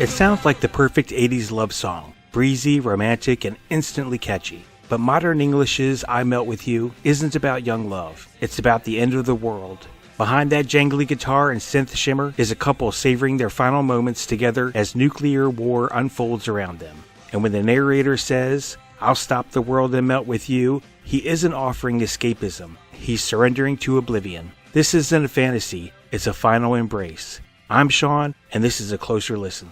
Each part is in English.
It sounds like the perfect 80s love song, breezy, romantic, and instantly catchy. But modern English's I Melt With You isn't about young love. It's about the end of the world. Behind that jangly guitar and synth shimmer is a couple savoring their final moments together as nuclear war unfolds around them. And when the narrator says, "I'll stop the world and melt with you," he isn't offering escapism. He's surrendering to oblivion. This isn't a fantasy, it's a final embrace. I'm Sean, and this is A Closer Listen.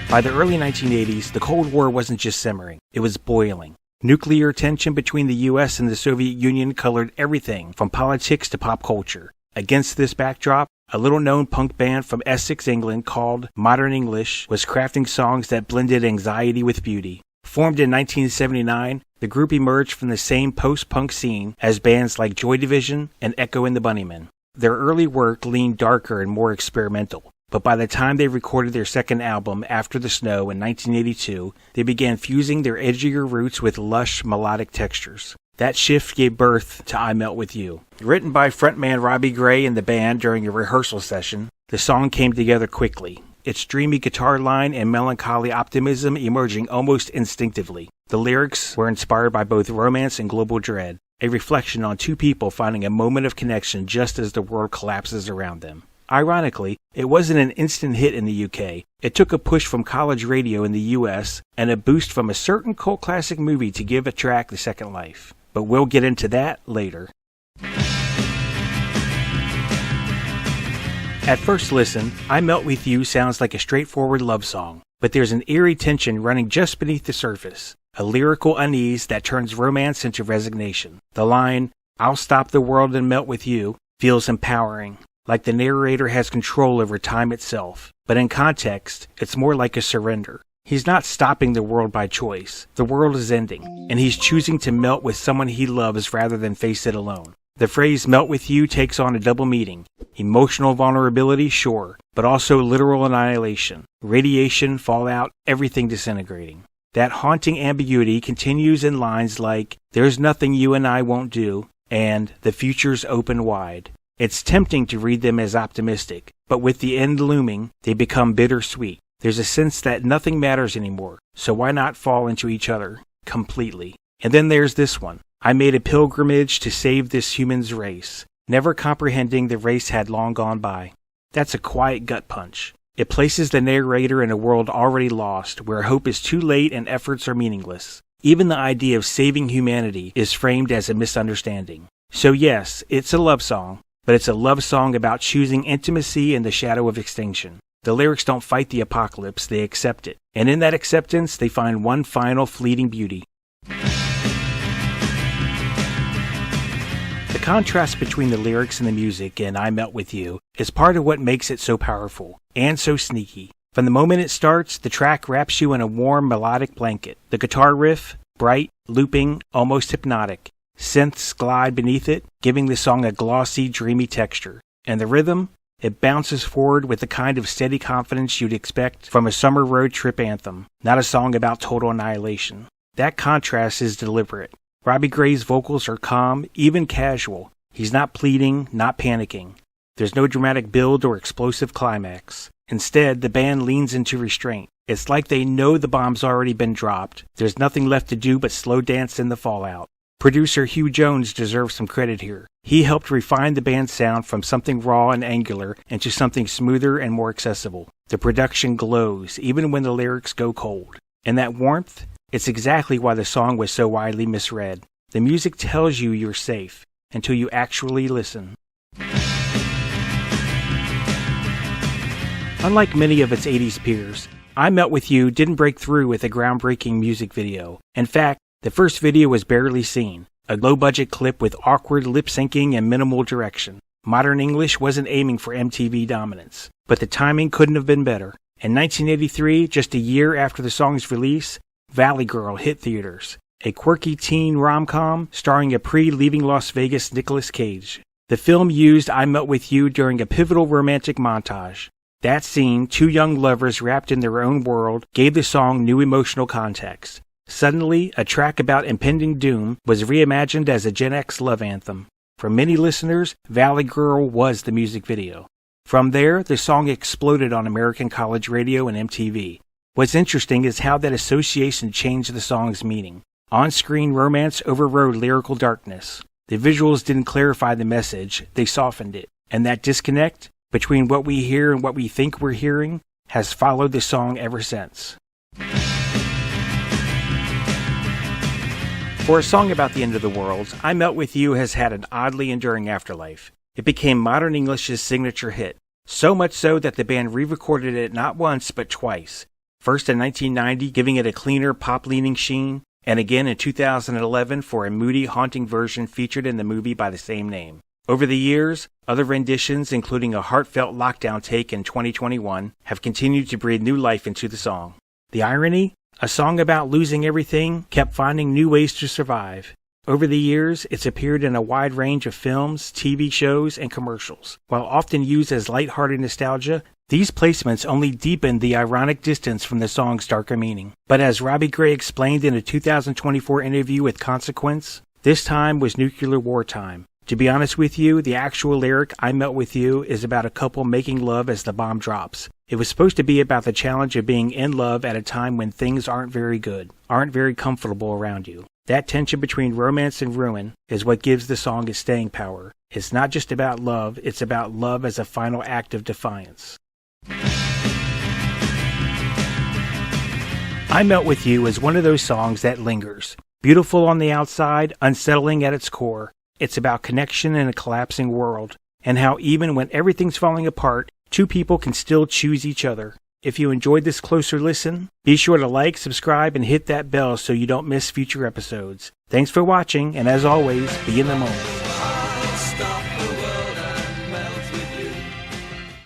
By the early 1980s, the Cold War wasn't just simmering, it was boiling. Nuclear tension between the US and the Soviet Union colored everything from politics to pop culture. Against this backdrop, a little-known punk band from Essex, England called Modern English was crafting songs that blended anxiety with beauty. Formed in 1979, the group emerged from the same post-punk scene as bands like Joy Division and Echo and the Bunnymen. Their early work leaned darker and more experimental, but by the time they recorded their second album, After the Snow, in 1982, they began fusing their edgier roots with lush, melodic textures. That shift gave birth to I Melt With You. Written by frontman Robbie Gray and the band during a rehearsal session, the song came together quickly, its dreamy guitar line and melancholy optimism emerging almost instinctively. The lyrics were inspired by both romance and global dread, a reflection on two people finding a moment of connection just as the world collapses around them. Ironically, it wasn't an instant hit in the UK. It took a push from college radio in the US and a boost from a certain cult classic movie to give a track the second life. But we'll get into that later. At first listen, I Melt With You sounds like a straightforward love song, but there's an eerie tension running just beneath the surface, a lyrical unease that turns romance into resignation. The line, "I'll stop the world and melt with you," feels empowering, like the narrator has control over time itself. But in context, it's more like a surrender. He's not stopping the world by choice. The world is ending, and he's choosing to melt with someone he loves rather than face it alone. The phrase "melt with you" takes on a double meaning. Emotional vulnerability, sure, but also literal annihilation. Radiation, fallout, everything disintegrating. That haunting ambiguity continues in lines like, "There's nothing you and I won't do," and "The future's open wide." It's tempting to read them as optimistic, but with the end looming, they become bittersweet. There's a sense that nothing matters anymore, so why not fall into each other completely? And then there's this one. "I made a pilgrimage to save this human's race," never comprehending the race had long gone by. That's a quiet gut punch. It places the narrator in a world already lost, where hope is too late and efforts are meaningless. Even the idea of saving humanity is framed as a misunderstanding. So yes, it's a love song, but it's a love song about choosing intimacy in the shadow of extinction. The lyrics don't fight the apocalypse, they accept it. And in that acceptance, they find one final fleeting beauty. The contrast between the lyrics and the music in I Melt With You is part of what makes it so powerful, and so sneaky. From the moment it starts, the track wraps you in a warm, melodic blanket. The guitar riff, bright, looping, almost hypnotic. Synths glide beneath it, giving the song a glossy, dreamy texture. And the rhythm? It bounces forward with the kind of steady confidence you'd expect from a summer road trip anthem, not a song about total annihilation. That contrast is deliberate. Robbie Gray's vocals are calm, even casual. He's not pleading, not panicking. There's no dramatic build or explosive climax. Instead, the band leans into restraint. It's like they know the bomb's already been dropped. There's nothing left to do but slow dance in the fallout. Producer Hugh Jones deserves some credit here. He helped refine the band's sound from something raw and angular into something smoother and more accessible. The production glows, even when the lyrics go cold. And that warmth? It's exactly why the song was so widely misread. The music tells you you're safe, until you actually listen. Unlike many of its 80s peers, I Melt With You didn't break through with a groundbreaking music video. In fact, the first video was barely seen, a low-budget clip with awkward lip-syncing and minimal direction. Modern English wasn't aiming for MTV dominance, but the timing couldn't have been better. In 1983, just a year after the song's release, Valley Girl hit theaters, a quirky teen rom-com starring a pre-leaving Las Vegas Nicolas Cage. The film used I Melt With You during a pivotal romantic montage. That scene, two young lovers wrapped in their own world, gave the song new emotional context. Suddenly, a track about impending doom was reimagined as a Gen X love anthem. For many listeners, Valley Girl was the music video. From there, the song exploded on American college radio and MTV. What's interesting is how that association changed the song's meaning. On-screen romance overrode lyrical darkness. The visuals didn't clarify the message, they softened it. And that disconnect between what we hear and what we think we're hearing has followed the song ever since. For a song about the end of the world, I Melt With You has had an oddly enduring afterlife. It became modern English's signature hit, so much so that the band re-recorded it not once but twice. First in 1990, giving it a cleaner pop-leaning sheen, and again in 2011 for a moody, haunting version featured in the movie by the same name. Over the years, other renditions, including a heartfelt lockdown take in 2021, have continued to breathe new life into the song. The irony? A song about losing everything kept finding new ways to survive. Over the years, it's appeared in a wide range of films, TV shows, and commercials. While often used as lighthearted nostalgia, these placements only deepen the ironic distance from the song's darker meaning. But as Robbie Gray explained in a 2024 interview with Consequence, this time was nuclear wartime. To be honest with you, the actual lyric, I Melt With You, is about a couple making love as the bomb drops. It was supposed to be about the challenge of being in love at a time when things aren't very good, aren't very comfortable around you. That tension between romance and ruin is what gives the song its staying power. It's not just about love, it's about love as a final act of defiance. I Melt With You is one of those songs that lingers. Beautiful on the outside, unsettling at its core. It's about connection in a collapsing world, and how even when everything's falling apart, two people can still choose each other. If you enjoyed this closer listen, be sure to like, subscribe, and hit that bell so you don't miss future episodes. Thanks for watching, and as always, be in the moment.